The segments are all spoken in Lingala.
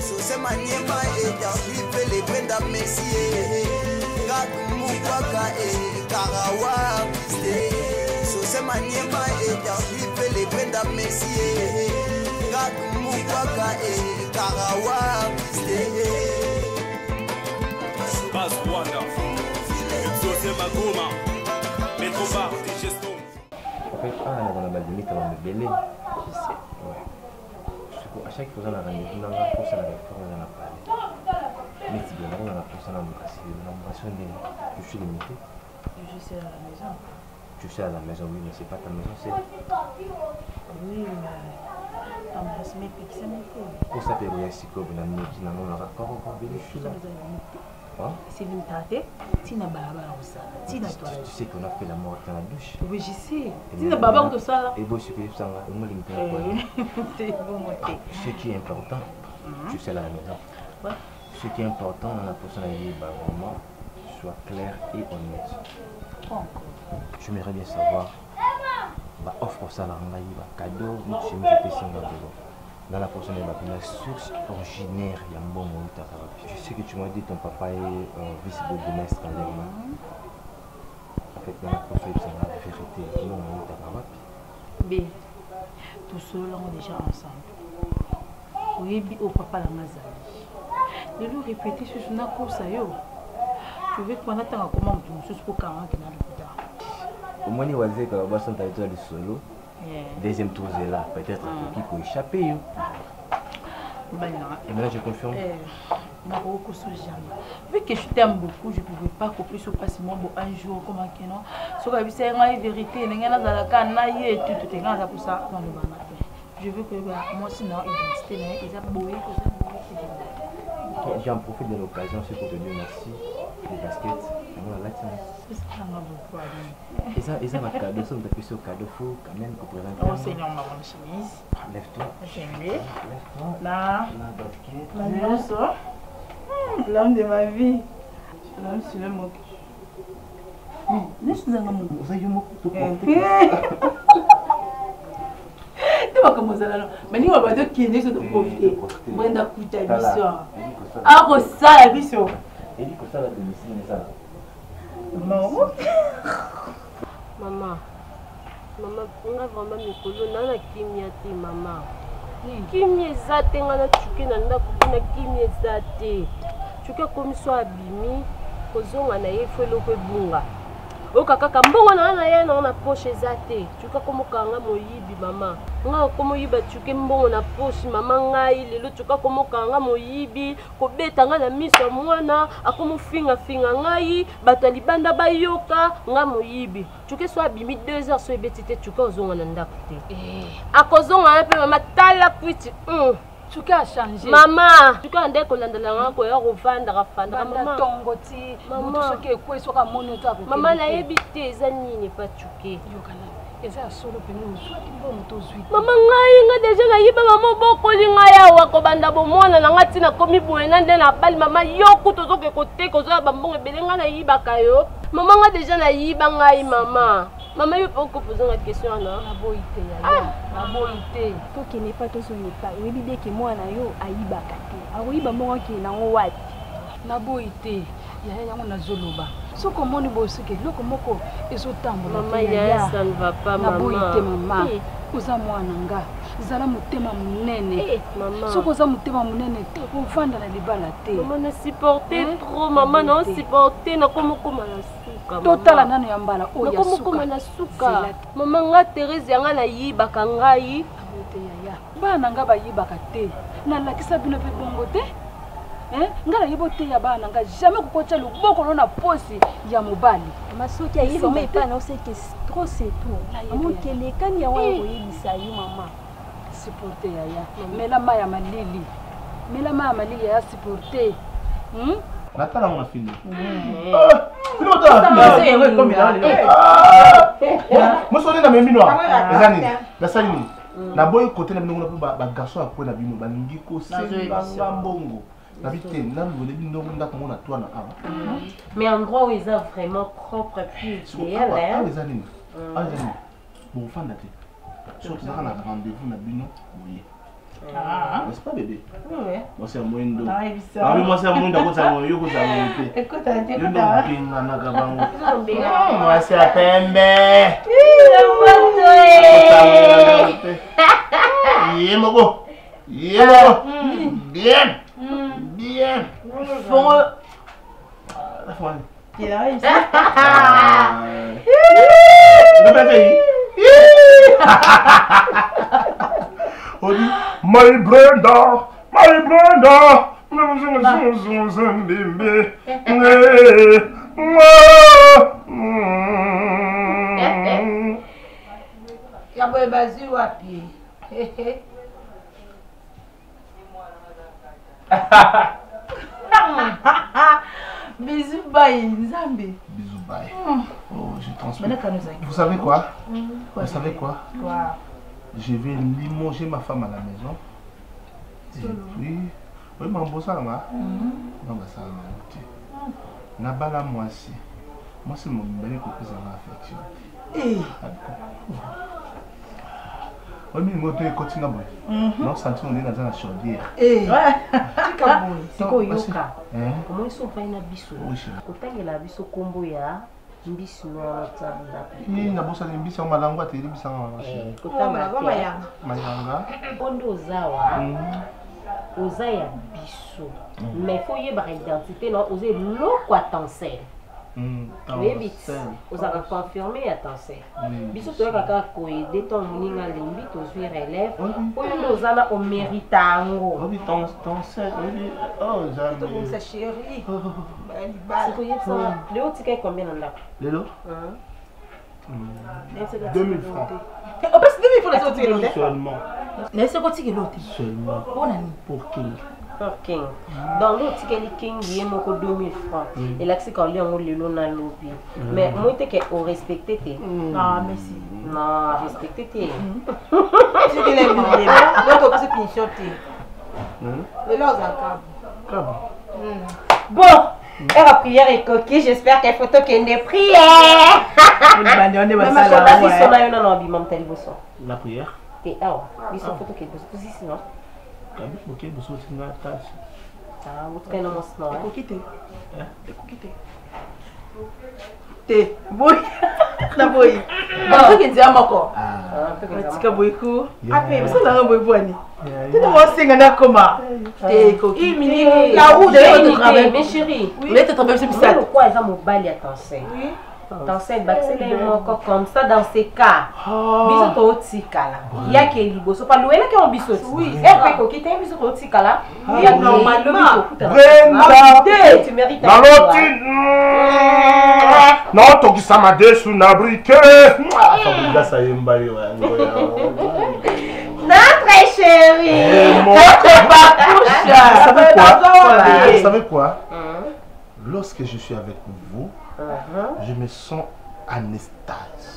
Sosema nyema eja vipele brenda mesie Kakumukaka karawa piste Sosema nyema eja vipele brenda mesie Kakumukaka karawa piste Bas Wanda Sosema Goma Metrobar Digeston. En fait, on a ma limite avant de bêler. Je sais. Ouais. À chaque fois, on a rendez-vous, on a pour ça, on a parlé. Mais si bien, on a pour ça, on a je suis limité. Je suis à la maison. Tu sais à la maison, oui, mais c'est pas ta maison, c'est. Oui, mais. T'embrasses mes pics, c'est mon coup. Pour ça, il y a si comme on a mis qui n'a pas encore vérifié. C'est une tarte. Tina Baba ou ça. Tina toi. Tu sais qu'on a fait la mort dans la douche. Oui, je sais. Tina Baba ou ça. Et bon, je suis ça, on m'a limité. C'est bon, moi. Ce qui est important, tu sais à la maison. Ce qui est important dans la personnalité, vraiment, soit clair et honnête. J'aimerais bien savoir, offre ça là, on a eu un cadeau, nous sommes dans la personnalité, la source originaire, il y a un bon moment. Je sais que tu m'as dit que ton papa est vice-bourgmestre à l'Allemagne. En fait, dans la personnalité, c'est la vérité. Non, on est à tout seul, on est déjà ensemble. Oui, au papa la mazali. Le loup répété sur son course à yo. Tu veux qu'on attend comment tu me suis pour 40 qui n'a pas. Au moins, il va dire que la boîte sont avec toi de solo. Deuxième tour est là, peut-être qui peut échapper. Et maintenant, je confirme. Vu que je t'aime beaucoup, je ne pouvais pas couper ce passement un jour comme un canon. Ce que je sais, c'est la vérité. Je veux que moi, sinon, identité, ils ont beau. J'en profite de l'occasion, c'est pour te dire merci. Les baskets, voilà, et ça, ma cadeau, ça me fait ce cadeau fou quand même pour présenter. Oh Seigneur, ma bonne chemise. Lève-toi. Lève-toi. Là. La basket. L'homme de ma vie. L'homme sur le moque. Laisse-nous un moment. Vous avez moque tout tu vas commencer là. Mais nous, on va dire qu'il est de profiter. Brenda Kouta, Bissot. Ah, ça, la Bissot. Et dit que ça, la domicile, ça. Maman. Maman, on a vraiment mis le colon dans la kimia, maman. Kimia zate, on a tué dans la kimia zate. Tu as comme ça abîmé, on a fait le bunga. O kaka mbongo na ye na poche zate. Tu as comme kanga moyibi maman. Nga comme yiba tuke mbongo na poche maman ngai lelo tu as comme kanga moyibi ko betanga na miso mwana akomo finga ngai bato libanda bayoka nga moyibi. Tu que soit bimi 2 heures so betite tu ka ozonga na ndako te. Akozonga pe mama tala kwiti. Tu as changé. Maman, tu as ndeko landala ko ya rovanda rafanda maman. Tongoti. Maman, ce qui est quoi soit comme mono ta. Maman la ebité zani ne pas tuke. Yokala. Eza solo pe nous soit timbo moto zui. Maman ngai nga déjà na yiba maman bokoli ngai awa ko banda bo mwana na ngati na komi boye na nde na bali maman yoku tozoke kote ko zo bambongo belenga na yiba kayo. Maman nga déjà na yiba ngai maman. Maman, il faut que poser une question là. La boïté, la boïté. Toi qui n'es pas tout son état, oui, bien que moi na yo aïba kate. Ah oui, bah moi qui na wat. La boïté, il y a un zoloba. Ce que moi nous bosse que le komoko et so tambo. Maman, ça ne va pas maman. La boïté maman. Uza mwana nga. Zala mutema munene. Maman. Ce que ça mutema munene te ko vanda na libala te. Maman ne supporter trop maman non supporter na komoko na suka. Totala nano ya mbala o ya suka. Komoko na suka. Maman nga Thérèse yanga na yibaka ngai. Abote yaya. Bana nga ba yibaka te. Na lakisa bino pe bongo te. Ngala yibote ya bana nga jamais kokotya luboko lona posi ya mobali. Masuki ya yibi mais pas non c'est que trop c'est tout. Amu kele kan ya wa yibisa yu mama. Supporter yaya. Mela maya malili. Mela maya malili ya supporter. Natala on a fini. Fini otala comme moi sonné na memino. Ezani. Na salini. Na boy côté na bino ba garçon après na bino balingi ko sanga mbongo. Mais en endroit où ils sont vraiment propre puis idéal hein. Les années. Bon fan d'até. Surtout ça on a rendez-vous na bino oui. N'est-ce pas, bébé? Oui. Moi, c'est un moindo. Ah, moi, c'est un moindo. Écoute, écoute. Moi, c'est un pembe. Bien. Bien. My Brenda, Bisous bye, Nzambe. Bisous bye. Oh, je transmets. Vous savez quoi? Vous savez quoi? Je vais limoger ma femme à la maison. Et puis, oui, mon beau ça, moi. Non, ça, Nabala, moi aussi. Moi, c'est mon bel copain, ça m'a affection. Oui, mais moi, je continue à boire. Non, ça on est dans la chaudière. C'est quoi, Yoka? Comment ils sont pas une abisso? Autant que la abisso combo ya. Mbisi noir tanda. Na bosa de mbisi on malangwa te mbisa ngwa. Kotanga mayanga. Ondo zawa. Ozaya biso. Mais faut y avoir identité non, oser loko atansel. Oui, osaka confirmer atansel. Biso to kaka ko aider ton muninga lembi to zui relève. Oyo ozana o méritango. Oui, tansel. Oh, jamais. Ça chérie. C'est quoi ça? Léo ticket combien on a? Lélo 2000 francs. On passe 2000 francs les autres seulement. Mais c'est quoi ticket l'autre? Seulement. Pour King. Pour King. Dans l'autre ticket King, il y a 2000 francs. Et là c'est quand Léon Lélo na lobby. Mais moi t'es qu'on respecte tes. Ah merci. Non, respecte tes. C'est que les billets. L'autre passe une short. Le là on a bon. La prière est coquille, j'espère qu'elle photo qu'elle est prière. La prière. Et ah, ils sont photo qu'elle pose ici non. Ok, vous sortez dans la tâche. Ah, vous traînez mon snow. Té, boy. La boy. Bon, que tu as encore. Tu as beaucoup. Après, vous avez un boy boani. Tu dois singa na koma. Té coquille. La roue de votre travail, mes chéris. Oui, tu travailles sur ça. Pourquoi ils ont mon bal à danser? Oui. Danser, c'est encore comme ça dans ces cas. Biso to tikala. Il y a qui liboso pas louer là qui on biso. Oui. Et puis coquille, t'as biso to tikala. Il y a normal le biso. Tu mérites. Non, to qui ça m'a déçu na briquet. Ça y est mbayo. Notre chérie. Vous savez quoi? Lorsque je suis avec vous, je me sens en extase.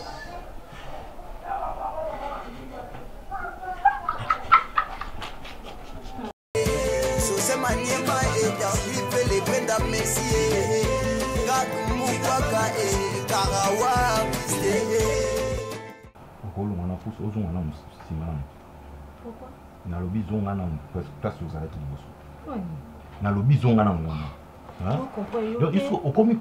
Donc il faut au comique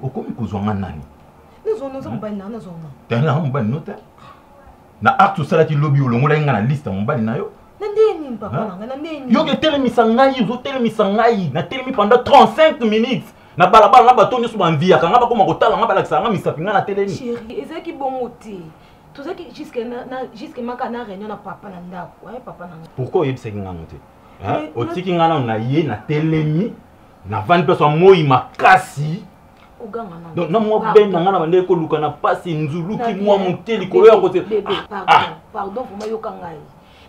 na acte ça qui lobby le ngola ngana liste mbali na yo Nandeni papa nanga nandeni yo ke telemisa ngai zo telemisa ngai na telemi pendant 35 minutes na balabala na bato nyoso banvia kanga bakoma kotala nga balakisa nga misapi nga na telemi chérie ezaki bongote tozaki jusque maka na réunion na papa na ndako ouais papa nanga pourquoi yebisaki nga ngote hein otiki nga na ye na telemi na 20 personnes moi makasi donc na mo ben na nga na bande ko luka na pasi nzuluki moi muteli ko ya kote pardon pour mayoka ngai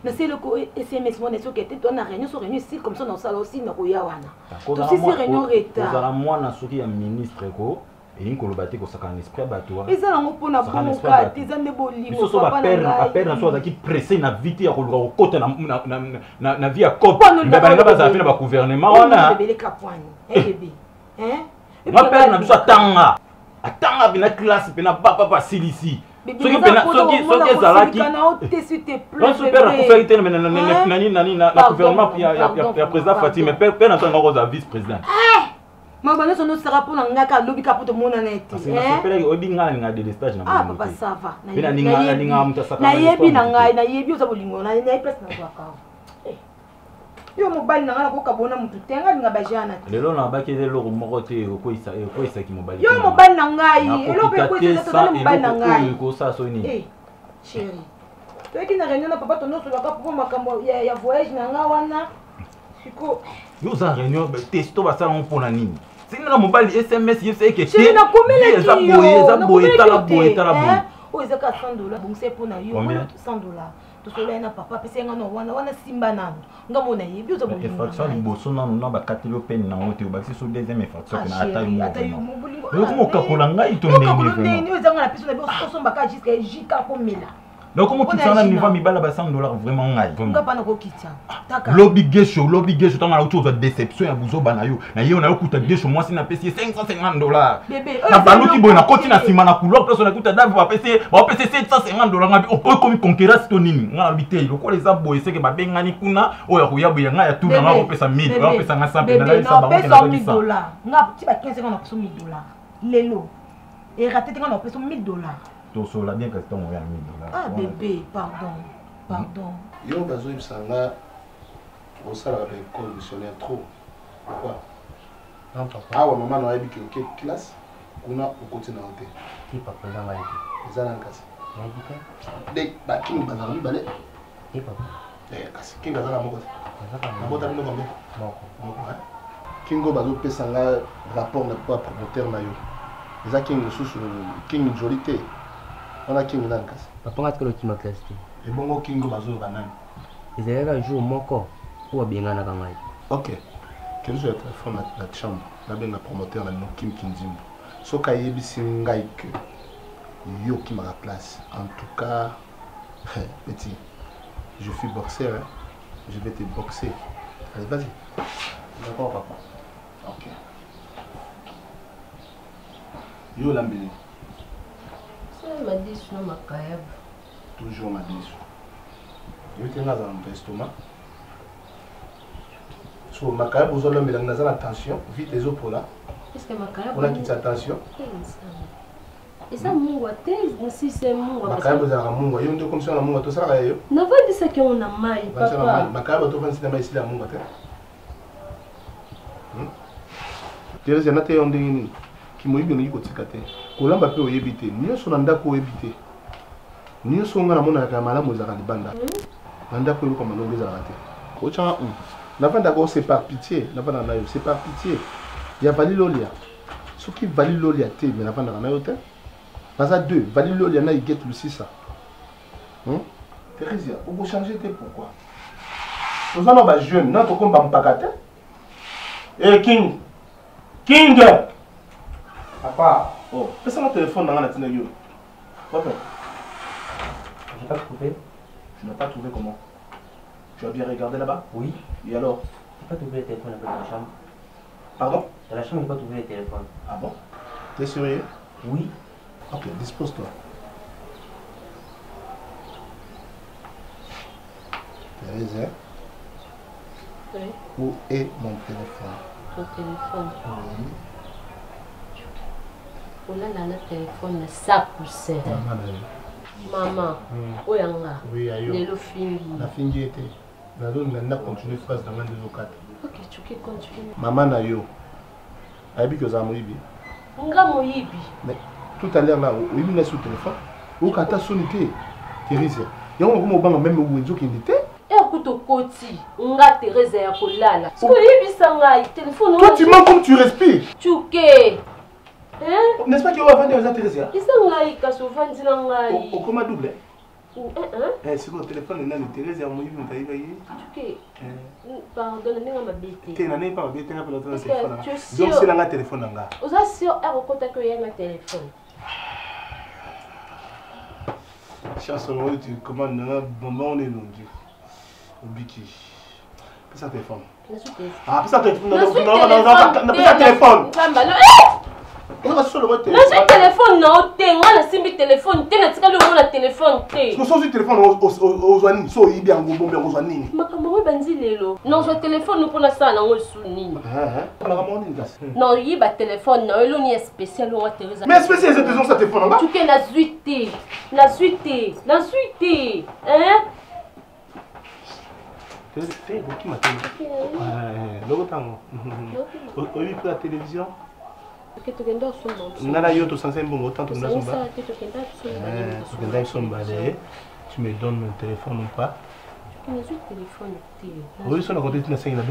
na c'est le SMS mon est que tu na réunion sur réunion ici comme ça dans salle aussi na ko ya wana tout si réunion retard za la moi na soki ya ministre ko et une kolobate ko saka esprit bato eza na ngopona bomoka tizande bolingo papa na père na soza ki pressé na vite ya ko luka ko kota na via cop mbeba ba za fina ba gouvernement wana bébé kapwani bébé hein ma père na biso atanga bina classe bina papa silisi soki ezalaki super akufaki te na gouvernement ya président Fatima mpe na ntongo akozala vice président makambo nyonso nosaka mpona ngai kaka alobi ka po tomonana ete oyebi ngai nalinga delestage na papa sava nayebi na ngai nayebi oza bolingo nayebi place nazwaka yo mobali na ngai nakokabona motu te ngai alinga bajana te lelo nabaki eloko moko te ekoyisaki mobali yo mobali na ngai eloko ekoyisaka mobali na ngai ekosala so nini chéri toyeki na réunion na papa tonosolaka po makambo ya voyage na ngai wana siko yo oza réunion testo basalango mpona nini sengela mobali sms yeseke te eza boye tala boye oyo ezaka $100 bongisa mpona yo $100 tosolai na papa apesa nga na wana simba nano nga mona yebi oza infraction liboso nano na bakateli openi nango te obakisi so deuxième infraction pena atayomokakola ngai to ndenge ezanga na peso na bi osombaka jusqu'à jika pomela donc comment tu sens niveau mibala ba $100 vraiment ngai nga pana ko kitsa lobby gesho tanga na uto déception ya buzoba na yo na yo na okuta gesho moi sina pesi $550 bébé na baluki boy na koti na sima na couloir place na kuta davi ba pesi $750 ngabi o komi conquérance to nini nga bité lokola eza boy seke ba bengani kuna oya koyabu ya nga ya tuna nga ko pesa 1000 nga pesa nga 100 na la saba $100 nga ti ba 15 nga ko $100 lelo et raté nga na pesa $1000 tout la bien que c'est $1000. Ah bébé, pardon. Yo bazo ibsanga au salaire de l'école missionnaire trop. Pourquoi? Non papa. Ah ouais maman na yebiki OK classe kuna ukoti na hotel. Qui papa na ngai ki. Ezana nkasi. Yebika. Dek ba king bazana mibale. Qui papa? Kasi king bazana moko. Moko bino kombe. Moko. Kingo bazo pesanga rapport na pas promoteur na yo. Eza king susu king jolité. On a king nankas. Papa ngatkelo kima classe te. Et bongo kingo bazo banani. Ezalaka jour moko ou bengana kangai. OK. Quel jour téléphone la chambre. La benga promoteur na no Kim Kinzimbo. So ka yebisi ngai que yo qui m'a la place. En tout cas petit. Je suis boxeur. Hein. Je vais te boxer. Allez, vas-y. D'accord papa. OK. Yo lambili. Madisu na makayab. Toujours madisu. Yo tenga za l'estomac. So makayab vous allez mettre dans la tension, vite les eaux pour là. Est-ce que makayab on a quitté attention. Et ça mungu atez si c'est mungu. Makayab za mungu, yo ndio comme ça na mungu to sala yo. Na va dire ça que on a mai papa. Makayab to fansi na mai ici la mungu te. Teresa na te onde ni. Kimoyibi ngi kotika te kolamba pe oyebite nyonso na ndako oyebite nyonso nga na mona ka malamu ezaka libanda na ndako eloko malongo ezaka te kocha na vanda ko c'est par pitié na vanda na yo c'est par pitié ya vali lolia soki vali lolia te mais na vanda na yo te basa 2 vali lolia na iget lusisa Teresa on peut changer te pourquoi nous allons ba jeune na to komba mpakate king Papa, oh, fais mon téléphone dans la télé. Papa, j'ai pas trouvé. Tu n'as pas trouvé comment? Tu as bien regardé là-bas? Oui. Et alors? J'ai pas trouvé le téléphone dans la chambre. Pardon? Dans la chambre, j'ai pas trouvé le téléphone. Ah bon? T'es sérieux? Oui. Ok, dispose-toi. Thérèse, oui. Où est mon téléphone? Ton téléphone? Oui. On a le téléphone na sacoussin. Maman, oyanga. Oui, ayo. Lelo fingi. La fingi était. Na do na continuer phrase dans la 2 ou 4. OK, tu peux continuer. Maman na yo. Abi que za moyibi. Nga moyibi. Mais tout à l'heure là, oui, il est sur le téléphone. Ou kata sonité. Thérèse. Yango ko mo banga même ou nzo ki ndité. Écoute koti, nga Thérèse ya kolala. Parce que yebisa ngai téléphone. Toi tu mens comme tu respires. Chuke. Hein? N'est-ce pas qu'il va vendre aux Thérèse? Isa ngai ka sofandi na ngai. Au comment double? C'est le téléphone na Thérèse ya moyibi mutayiba yi. Chuke. Pardon, ninga mabete. Te na ne pas mabete na pela téléphone. Donc c'est la téléphone nga. Oza sur erokota ko yenga téléphone. Chanson où tu commandes na bonbon les noms du Biki. Pesa ça téléphone. Ah, pesa téléphone. Non, pesa téléphone. Naza téléphone na ote, nga na simbi téléphone te na tika le mona téléphone te. Parce que si téléphone aux amis, so ibi en gombo bien aux amis. Makambo banzi lelo. Non so téléphone nous pona ça na ngol sunini. Non yi ba téléphone na elo ni spécial on Teresa. Mais spécial c'est besoin ça téléphone là. Tu que na suite. Na suite. Na suite. Hein? Fais qui m'a dit. Logo tango. Oui pour la télévision. Nana yoto sans un bon autant tu me tu me donnes mon téléphone ou pas? Oui, ça n'a pas été nécessaire de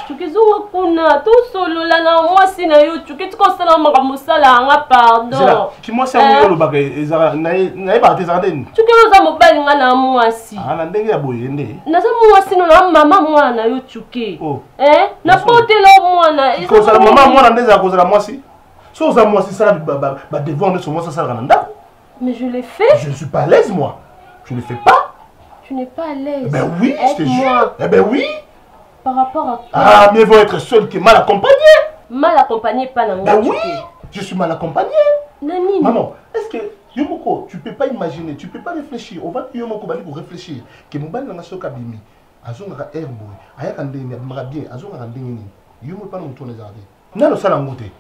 tu que zo kuna to solo la na moi sina yo tu que tu consala makamosala nga pardon ki moi ça mo ba ke ezara na ba te zardeni tu que zo mobali nga na mwasi na ndenge ya boyende na za mwasi no na mama mwana yo tuke na pote lo mwana ko sala mama mwana ndeza ko sala mwasi so za mwasi sala ba devant de son mwasi sala na ndako. Mais je l'ai fait. Je ne suis pas à l'aise moi. Je ne le fais pas. Tu n'es pas à l'aise. Ben oui, je te jure. Eh ben oui. Par rapport à quoi? Ah, mieux vaut être seul que mal accompagné. Mal accompagné, pas dans Ben oui, je suis mal accompagné. Nani. Maman, est-ce que Yomoko, tu peux pas imaginer, tu peux pas réfléchir. On va Yomoko Bali pour réfléchir. Que mon bal n'a pas bimi. Azonga herbo. Aya kandeni, mara bien. Azonga kandeni. Yomoko pas nous tourner jardin. Na lo sala ngote.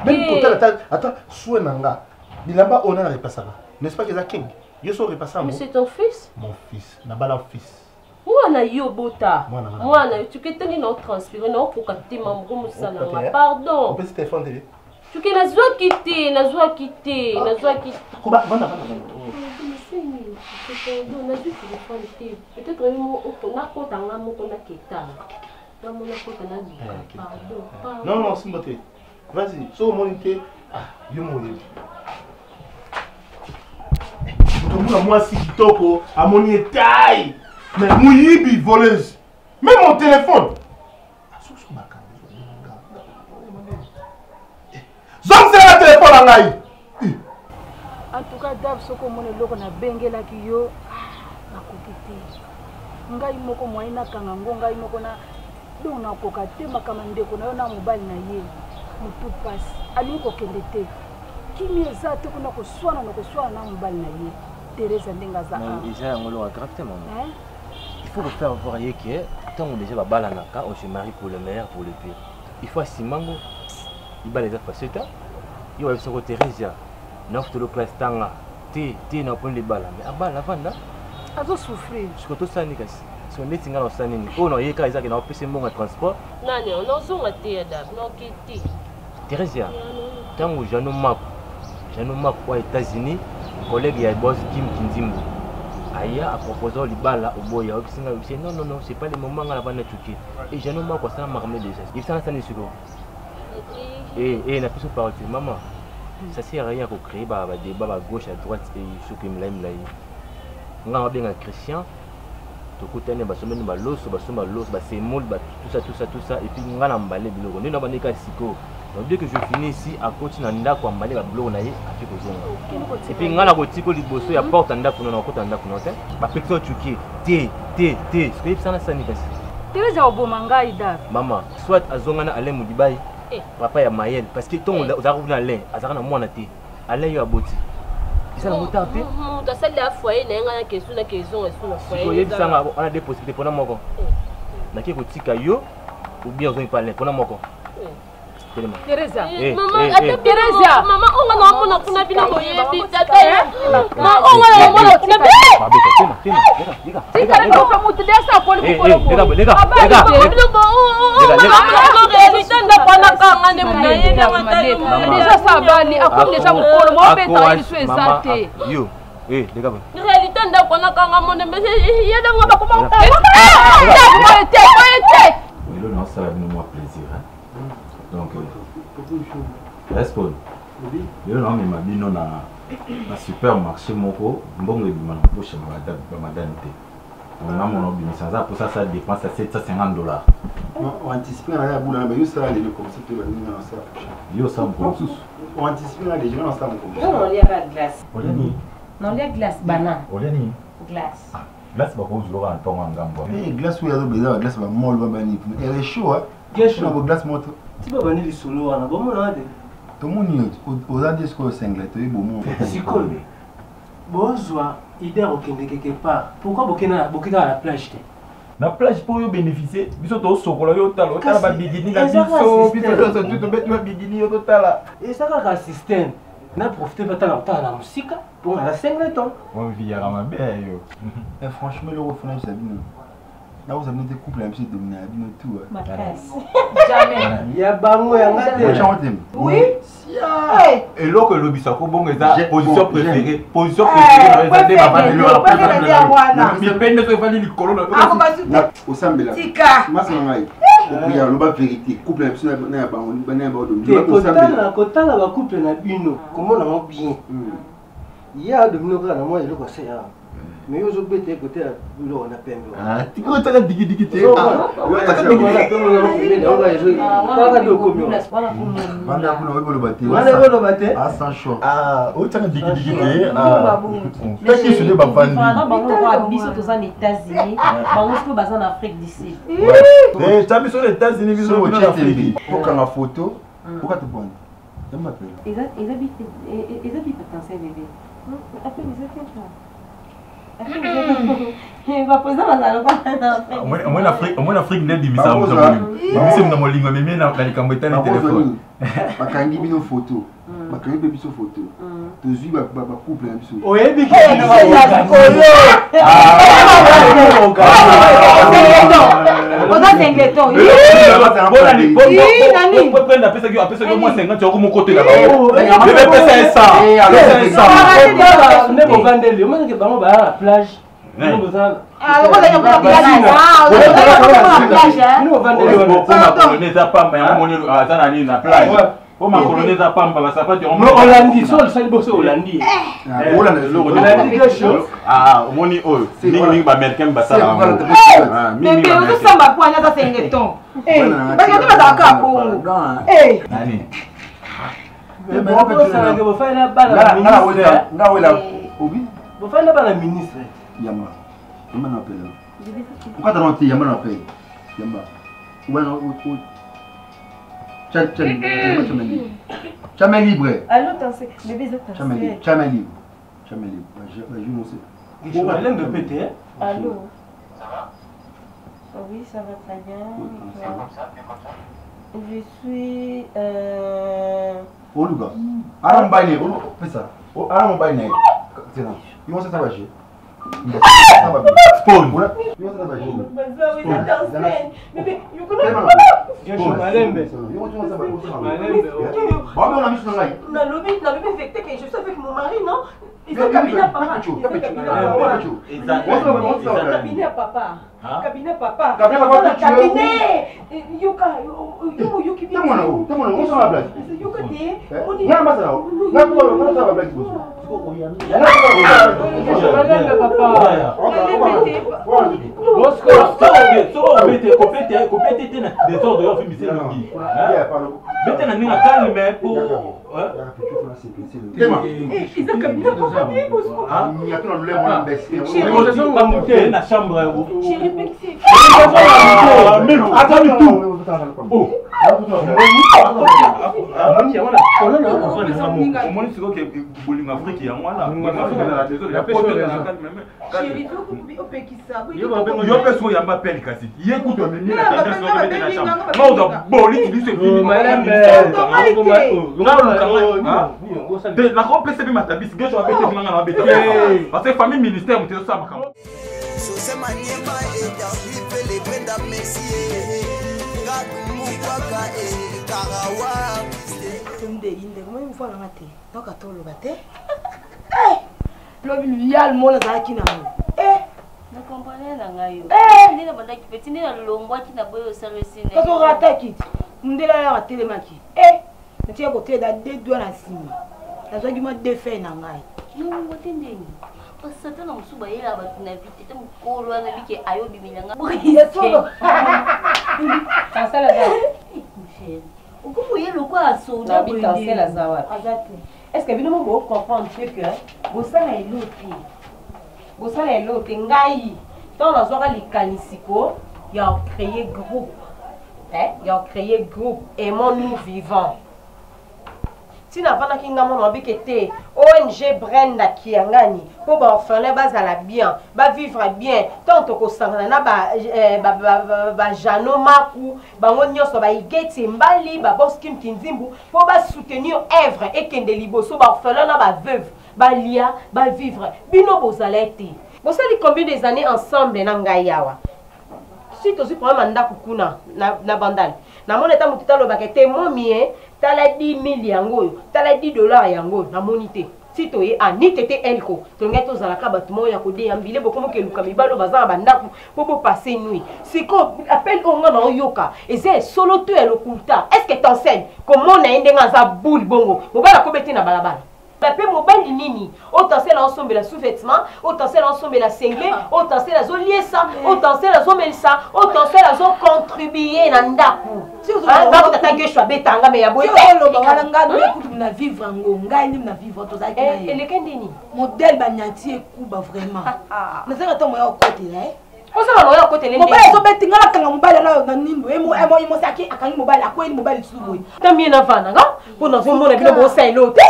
Même côté attends, soué nanga. Bilamba on a repassé. N'est-ce pas que ça king? Yo so repassé. Mais c'est ton fils? Mon fils, na bala fils. Mwana yo bota. Mwana tu que tengi na transférer na ko kapti mambo musala. Pardon. On peut se téléphone télé. Tu que na zwa quitter, na zwa quitter. Koba bana. Peut-être que na ko tanga mo ko na keta. Non, non, c'est bon. Vas-y, so monité. Ah, yo moye. Moi si kitoko à mon taille. Mais mouyibi voleuse. Même mon téléphone. Zom c'est le téléphone en aïe. En tout cas, Dave, ce qu'on a bengela qui yo, na kokite. Ngai moko moina kangango ngai moko na donc na kokate makamande ko na na mobile na ye. Mutu passe. Ali ko kendete. Kimi ezate kuna ko swana na mobile na ye. Teresa ndengaza. Déjà ngolo wa grave maman. Il faut le faire voir que tant on déjà balanaka, on se marie pour le meilleur, pour le pire. Il faut simango. Il va les faire passer ça. Il va se Teresa. Neuf de classe tanga. T na prendre les balles mais abal la vanda. Azo souffrir. Je crois ça ni kasi. Si on est singa dans sanini. Oh non, yeka isa que na pese mon transport. Nani, on a zonga te da, non kiti. Teresa. Tango jano map aux États-Unis, collègue ya boss Kim Kinzimbo. Aya a proposé au Libala au Boya. Non, c'est pas le moment à la bande tuki. Et jano map quoi ça m'a ramené déjà. Il s'en est sur. Et na plus parole maman. Ça sert à rien pour créer des débats à gauche, à droite et ce qui me l'aime là. On a bien un chrétien, tout le temps, c'est moule, tout ça, et puis on a emballé le bureau. Nous avons des cas psycho. Donc dès que je finis ici, à côté, on a emballé le bureau, et puis on a un petit peu de bosso, il y a porte en d'accord, on a côté en d'accord, ma personne tu qui ce que ça n'a pas de Teresa Obomanga Ida. Maman, soit à Zongana Alain Moudibaï. Papa ya Mayel parce que ton on a l'air azarana mwana te alain yo aboti ça na motarté ta salle la foyer na nga question na question sur la foyer on a des possibilités pour moko na ki ko tika yo ou bien on parler pour moko Teresa Teresa maman on nga na mona kuna bina ko yebi tata maman on nga na mona kuna déjà ça bali akomi déjà mukolo mo beta il soit exalté yo les gars réalité ndakona kanga mone mais yeda ngaba comment mais là ça va nous moi plaisir donc respond yo non mais ma bino na supermarché moko mbongo ebima na poche madame te on a mon obligation ça pour ça dépense à $750 on anticipe na boula mais yo ça les comme ça na ça yo ça pour tous on anticipe na les gens ça mon non il y a pas de glace olani Non, les glace banane. Oleni. Glace. Glace ba ko zulo kan tonga ngambo. Glace où il y a des glace ba mol ba bani. Elle est chaud hein. Qu'est-ce que glace moto? Tu vas venir solo wana bon mon ade. Tout le monde aux adesses ko singlet et bon mon. Sikole. Bozwa idée okende quelque part. Pourquoi bokena à la plage te? Na plage pour yo bénéficier. Biso to sokola yo talo ba bikini na biso. Biso to tout bet ba bikini yo tala. Et ça ka système. Na profiter batala na musique pour la singlet ton. Moi via ma belle yo. Et franchement le refrain c'est bien. Là vous avez des couples un petit dominé bien tout. Ma classe. Jamais. Il y a bango ya ngate. Oui. Et là que le bisako bon est position préférée. Position préférée dans les débats. Mais peine de se faire les colonnes. Au sambela. Tika. Mas ngai. Il y a le bas vérité. Couple un petit na ba on ba na ba do. Kotala ba couple na bino. Comment na mo bien. Il y a de bino kana moi je le conseille. Mais yo zo bete côté bulo na pembe. Ah, tu ko taka digi digi te. Yo taka digi na pembe na pembe na nga zo. Taka do ko mio. Banda kuna we bolo bate. Wala bolo bate. Ah sans choix. Ah, o taka digi digi te. Ah. Taki sur les bafandi. Fana bango ko biso to aux États-Unis, bango ko baza en Afrique du Sud. Eh, tabi sur les États-Unis biso Au en Afrique. Pour prendre la photo, pourquoi tu prends? Je m'appelle. Ils habitent potentiel bébé. Après les affaires. Moi Afrique n'est dimisa mo na molingo mais na likambo etana téléphone. Bakangi bino photo. Bakangi pe biso photo. Tozui ba couple na biso. Oyebi ki. On a 5 letons. On peut prendre après ça moi 50 euros mon côté là-bas. Je vais passer ça. Ne mo vandeli, mo ke bango ba la plage. Ah, on va la plage. Ah, on va la colonne za pamba ya moni azana ni na plage. Pour ma colonne za pamba ba sapati on Hollandi, sol sali boso Hollandi. Hollandi ah, moni oyo. Mingi ba américain ba sala. Ah, mais on samba kwa na 5 letons. Eh, ba ka ba ka Congo. Eh. Nani? Mais bon ça que vous faites là bas la ministre. Nga wela obi. Vous faites là bas la ministre. Yamba. Yamba na pele. Pourquoi t'as menti Yamba na pele? Yamba. Ouais non ou Chamé libre. Allô, t'enseigne. Bébé, t'enseigne. Chamé libre. Chamé libre. Je ne sais. Je vais de péter. Allô. Ça va? Oui, ça va très bien. Je suis. Oluga. Aram baine. Fais ça. Aram baine. C'est là. Ils vont se travailler. Spawn. Ils vont se travailler. Bébé, you connais. Malembe. Na lobby vecteur que je suis avec mon mari, non? Ils ont cabinet à papa. Cabinet à papa. Cabinet papa. Cabinet. Yuka. Yuki. Yuka Ne comprenez la ngayo. Ni na banda kipeti ni na longwa ki na boyo service ne. Kato rata kit. Mundela ya telemaki. Ntia ko te da de doigt na sima. Na zo gima de fe na ngai. No ngote ndeni. Pasata na musuba yela ba na vite te mukolo na bike ayo bimilanga. Yeso. Sasa la za. Ukumu yelo kwa so na bitansela za wapi? Azate. est-ce que bino mo comprendre que bosala eloti bosala eloti ngai tant na zoka likanisiko ya créer groupe ya créer groupe aimons nous vivants si na vana kinga mo na bikete ONG Brenda Kiangani pour ba orphelin bazala bien ba vivre bien tant ko sangana na ba jano maku bango nyonso ba igeti mbali ba boskim kinzimbu pour ba soutenir œuvre et kende liboso ba orphelin na ba veuve ba lia ba vivre bino bozala été bosali combien des années ensemble na ngai yawa si tu prends mandat kukuna na bandal na mon état mutita lo bakete momie tala 10 000 yango tala $10 yango na monité si to ye ani tete elko to ngeto zala ka batmo ya ko de ambile bokomo ke luka mibalo bazana bandaku popo passer nuit siko appel onga na yoka eze solo to elokulta est-ce que t'enseigne comment na ndenga za boule bongo mobala ko beti na balabala Papé mobile nini autant c'est l'ensemble la sous-vêtement autant c'est l'ensemble la singlet autant c'est la zone lié ça autant c'est la zone melsa autant c'est la zone contribuer na ndaku ngako tatange shwa betanga me ya boye lo bangala ngado ekutu na vivre ngonga ndi na vivre to zaki na ele kendini modèle banyati ekuba vraiment na zanga to moya côté là osala moya côté le mobile so betingala kanga mobile na nindo emo saki akangi mobile akoyi mobile subo tambi na vana nga pona zo mona bino bo sai lote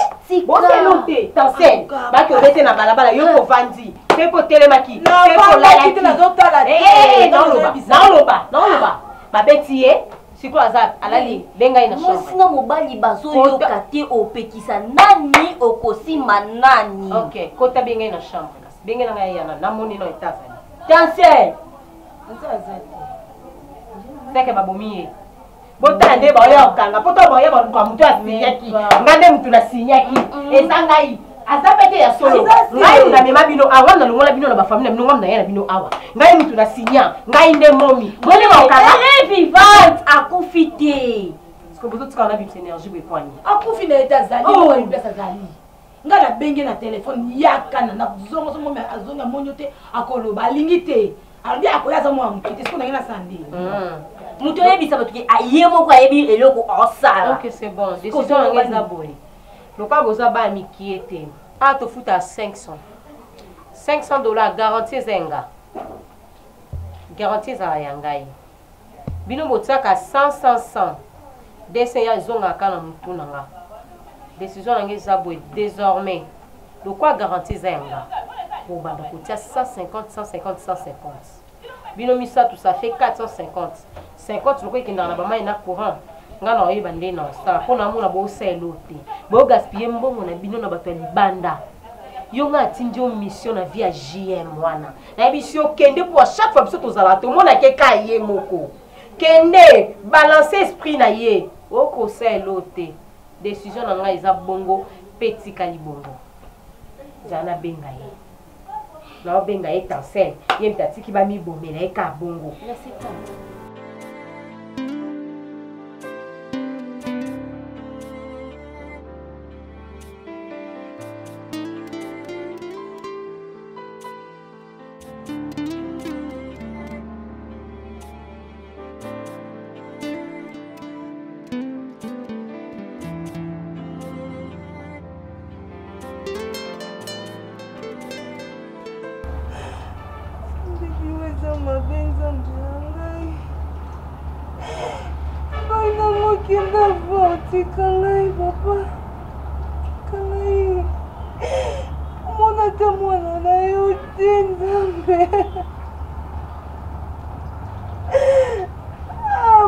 bo sai lote tansel ba ko bete na balabala yo ko vandi pepo telemaki pepo la kiti na zotala na loba ba beti ye siko azab alali benga ina chambre mo singa mobali bazo yo kate opekisa nani okosima nani OK kota benga ina chambre benga na ngai yana na moni no etazali tansel seke babomiye botande ba yo kanga poto ba yo ba mutu asinyaki ngande mutu na sinyaki ezangai azapete ya solo ngai na mema bino awa na longola bino na ba famille bino ngam na yana bino awa ngai mutu na sinya ngai nde momi bole ba okanga elle est vivante akufite siko bozo tsaka na bi énergie be kwani akufi na etazali o ni pesa zali ngala benge na téléphone yakana na zongo so momi azonga monyote akoloba alingi te alors bien akoya za mo amukite siko na ngena sandi muto yebisa batuki ayemo kwa yebi eloko osala OK c'est bon décision ngeza boye lokwa boza ba mikiete a to futa $500 garantie zenga garantie za yangai bino botsaka 100 desen ya zonga kana mutu nanga décision ngeza boye désormais lokwa garantie zenga pour banda kotia 150 bino misa tout ça fait 450 50 lokwa kinda na bama ina courant ngana oyeba nde na sa pona mona bo selote bo gaspiller mbongo na bino na bato libanda yo nga tinji o mission na via JM wana na bisio kende pour chaque fois biso tozala to mona ke kaye moko kende balancer esprit na ye oko selote décision na nga eza bongo petit kalibongo jana benga ye na benga ye tansel ye mtatiki ba mi bomela e ka bongo merci tant Kangai papa kangai mona ta mwana na yo tindambe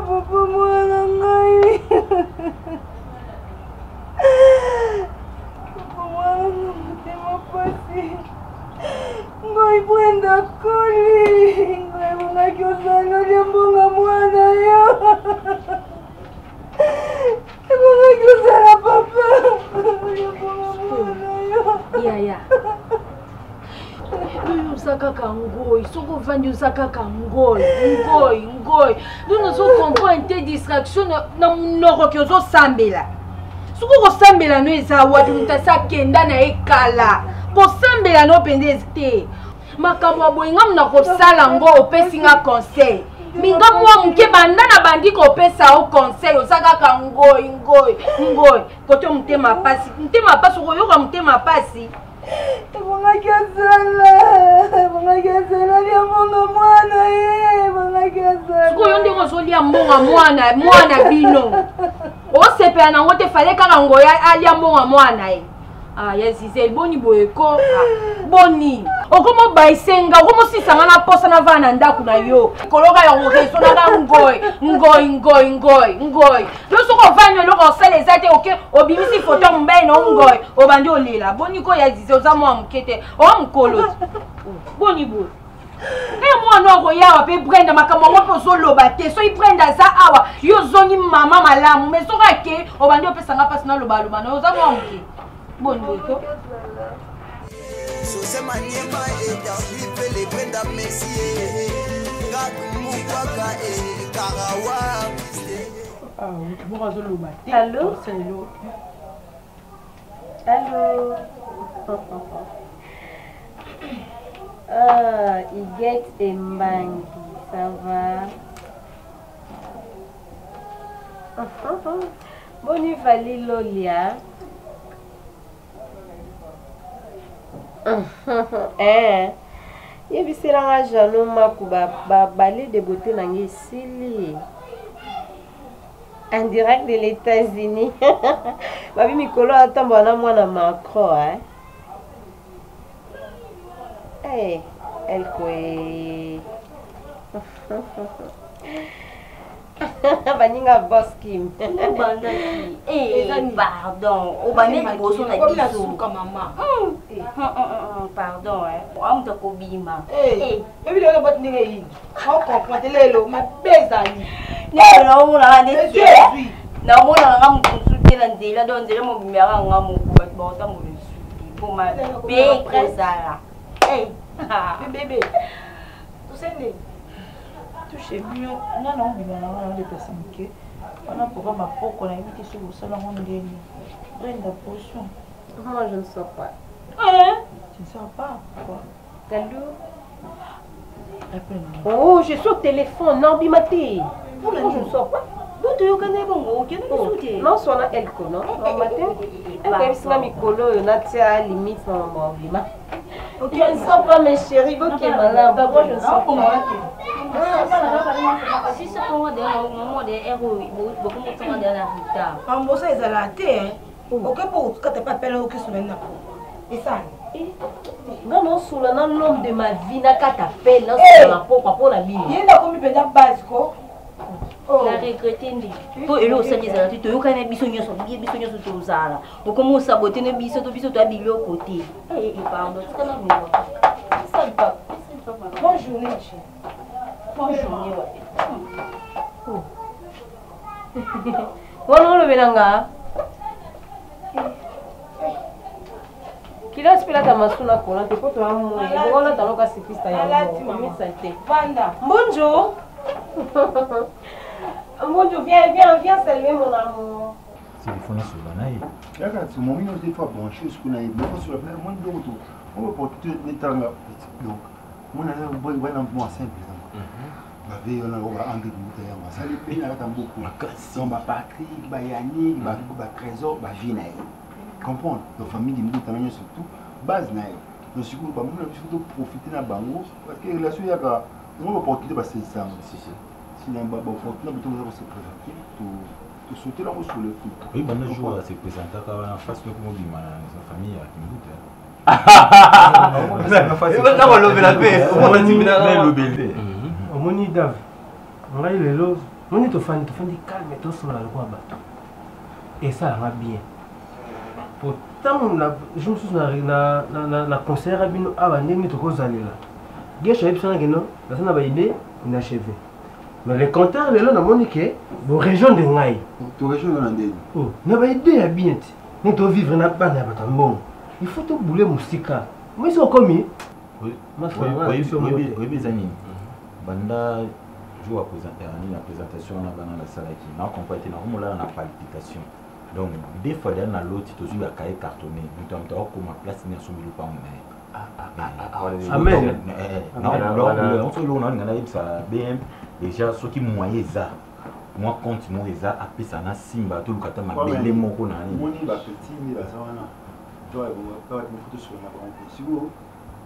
papa mwana ngai papa mwana mutema pasi ngai Brenda koli ngai mwana kyosana lyambonga mwana yo yaya oyo oza kaka ngoi soki ovandi oza kaka ngoi ndono ozokomprendre te distraction na monoko ke ozosambela soki okosambela no eza wapi moto asi akenda na ye kala kosambela no mpenza te makambo ya boye ngamu na kosala ngo opesi nga conseil minga mwa muke banda na bandi kopesa o conseil osaka ngoi kote mutema pasi oyoka mutema pasi sikoyo ndenge ozolia mbonga mwana bino osepela nango te fale kaka ngoya alia mbonga mwana ye yasize boni boyeko boni okomo baisenga okomo sisanga na posa na vana na ndako na yo koloka yango reso na ngoi loso ko vanyo loko osala eza te oke obimisi foto mbaye na ngoi obandi olela boni ko yasize oza mwa mukete o mukolo boni boy mwana okoyawa mpe Brenda makambo yango mpe ozoloba te so Brenda aza awa yo ozongi mama malamu me soki ake obandi opesanga mpasi na lobaloba na yo oza mwa muke boni boyeko Sose Maniema et Darby les Brenda Messier Moukwaka et Karawa Allô? Allô? Iget et Mangi, ça va? Boni Vali Lolia. Yebiselanga jano maku balai de beauté nangi sili en direct de l'États-Unis. Babi mikolo atambo na mwana Macron eh elle quoi baninga boss Kim Bandaki pardon obane liboso na biso mama pardon amuta kobima ebi lelo bot ninga yi ko comprendre lelo mabezali na omona ndeti na omona nga mutu te na nzela do nzela mobimaka nga moko bato baotambola esuki po mabe kozala bébé tosende touché bien nga na obima na wana ndepesa moke wana pourquoi mapoko na yebi te soki osala ngo ndeni Brenda potion. Moi je ne sais pas. Tu ne sais pas pourquoi? Kalou. Appelle-moi. Oh, je suis au téléphone, non bimati. Moi je ne sais pas. Non, son a elle non. Non matin. Elle est mikolo, na tia limite dans mon bima. Ok, je ne sais pas mes chéris, ok madame. D'abord je ne sais pas. Si c'est pour moi moment des héros, beaucoup de temps dans la retard. En bossa ils allaient hein. Ok pour quand tu pas appelé ok sur maintenant. Et ça. Non non sur le nom de ma vie na ka t'appelle non sur la pour la bille. Il y a combien de base ko? La regretter ndi. To elo sa dizala to yoka na biso nyoso to zala. Okomo saboter na biso to abilo côté. Pardon, tu kana mo. Ça va. Bonne journée. Bonne journée. Wono lo belanga. Kila spela ta masuna kola te poto amu. Ngona tanoka sipista ya. Vanda. Bonjour. Bonjour, viens saluer mon amour. Téléphone sur la naïve. Regarde, c'est mon mignon des fois branché sur la naïve. Mais sur la naïve, moi, on va porter des temps. Donc, moi, on a un bon simple. On a un peu ça les pays là beaucoup. Donc, Patrick, Yannick, Trésor, Vina. Comprendre, la famille de Moutamania surtout, base naïve. Donc, si vous ne pouvez pas profiter de la banque, parce que la suite, on va porter des ça. Si on va se présenter, tout sauter là sur le coup. Oui, ben le jour se présenter en face de sa famille à Kimbout. On va lever la paix. On va lever Omoni Dav. On va les los. On est au fan calme et tout sur la loi bateau. Et ça va bien. Pourtant, je me suis na conseiller Rabino Abandé to Rosalila. Gesh a epsana geno, la sana ba idée inachevé. Mais les compteurs les là na monique, bo région de Ngai. To région de Nandé. Oh, na ba idée ya bien. Ni to vivre na bande ya batambo. Il faut to bouler musika. Mais ils sont commis. Oui. Oui, bizani. Banda joue à présenter la présentation na bana la salle qui na compléter na romola na palpitation. Donc des fois dans l'autre tu as eu à cahier cartonné. Donc tu as comme place ni sur le pas on. Amen. Déjà ceux qui moyen ça moi compte mon ça après ça na simba tout le kata mabele moko na ni moni ba petit ni ba sawana toi ba ba photo sur ma compte si vous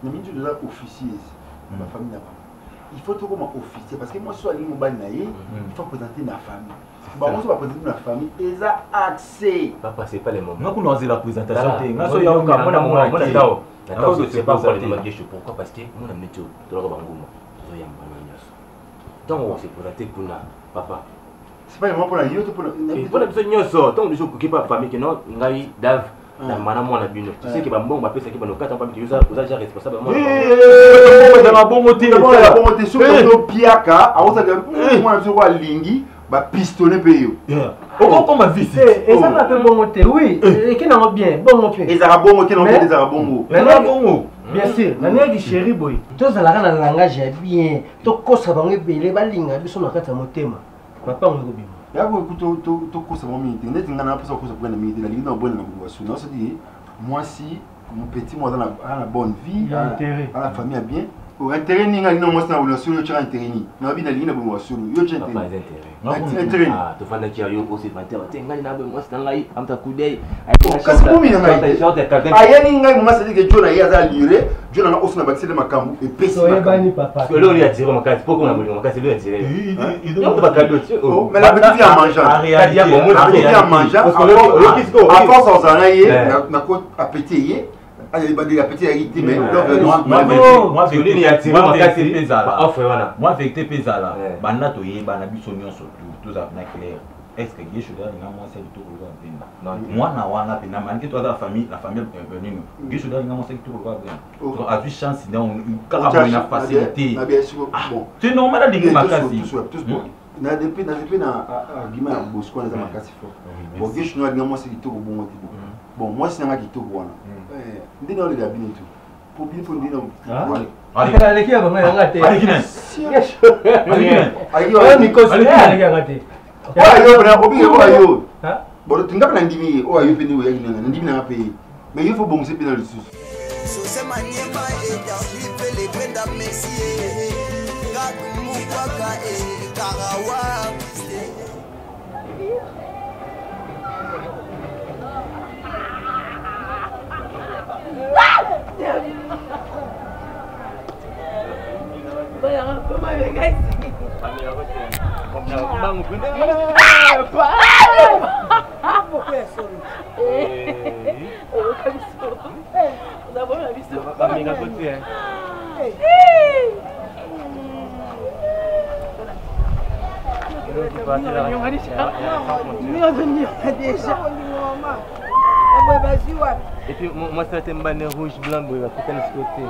na minju de officier ma famille na pas il faut tout comme officier parce que moi soit ali mobile na il faut présenter ma famille bah moi va présenter ma famille et ça accès papa c'est pas les moments non qu'on ose la présentation na so ya ka mona ndao d'accord c'est pas pour les magistes pourquoi parce que mon ami tu dois ba nguma so ya mbana nyaso donc on s'est présenté pour na papa c'est pas vraiment pour la yoto pour la besoin nyoso donc les gens qui pas famille que non ngai dave na mana mwana bino tu sais que ba mbongo ba pesa ki ba no kata pa bi usa usa responsable moi na ba bongo te sur to piaka aosa de mwana biso kwa lingi ba pistonner pe yo on ma visite et ça n'a pas bongo te oui et qui n'a bien bongo pe et ça bongo te non des ça bongo la bongo bien sûr la nèg chéri boy to za la kana langage bien to kosa bango belé ba linga biso na kata motema papa on ko bima yako to kosa mo minute ndeti ngana pesa kosa kwa na minute la linga bonne na ngwa suna ça dit moi si mon petit moi dans la bonne vie à la famille bien au intérêt ni ngana mo sana wala solo cha intérêt ni na bi na linga bongo solo yo cha intérêt ah to fanda kia yo ko se fanta te ngani na be mo sana ngai amta kudei kasi mo mina ngai ayani ngai mo masali ke jona ya za lire jona na osuna bakisele makambu et pesa so yebani papa que l'on y a tiré makasi pourquoi on a voulu makasi lui a tiré donc pas cadeau mais la petite à manger à manger à force en zanaye na ko appétit allez ba de appétit hérité mais moi je lui a tiré makasi pesa offre wana moi vérité pesa là bana to yeba na biso nyonso tout ça na clair est-ce que Guécho d'ailleurs n'a pas essayé de tout regarder moi na wana pe na manque toi la famille venue Guécho d'ailleurs n'a pas essayé de tout regarder a eu chance dans une facilité bon c'est normal de dire makasi na depuis na gima ya bosco na makasi fort bon Guécho n'a pas essayé de tout bon bon moi c'est na ki tout wana ndine ole ga bini tout pour bien pour ndine allez qui a bango yanga te allez ni ko allez yanga te ayo bra obi ko ayo bodo tinga na ndimi o ayo peni o yagi na ndimi na pe mais il faut bon c'est bien le sous so c'est maniema et dans il les brenda messier gadu mukwaka et karawa et puis moi ça un banner rouge blanc boy va tout ce côté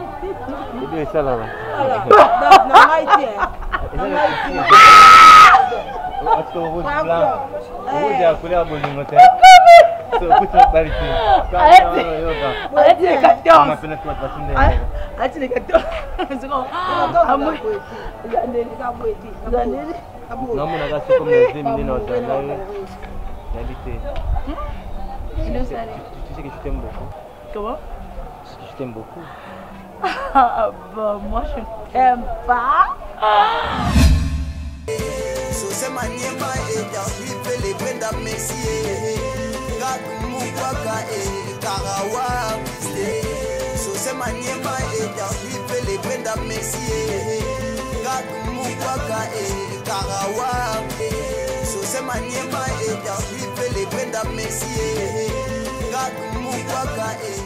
et puis ça là rouge blanc rouge à couleur bolingo te so kuto bariti arrête les cartons arrête les cartons amoi non mon gars c'est comme les 2 minutes dans réalité tu sais que je t'aime beaucoup. Comment? Je t'aime beaucoup. Ah bah moi je ne t'aime pas. So c'est maniema et dans les brenda messier gadu mukwaka et karawa so c'est maniema et dans les brenda messier gadu mukwaka et karawa so c'est maniema et dans les brenda messier gadu mukwaka et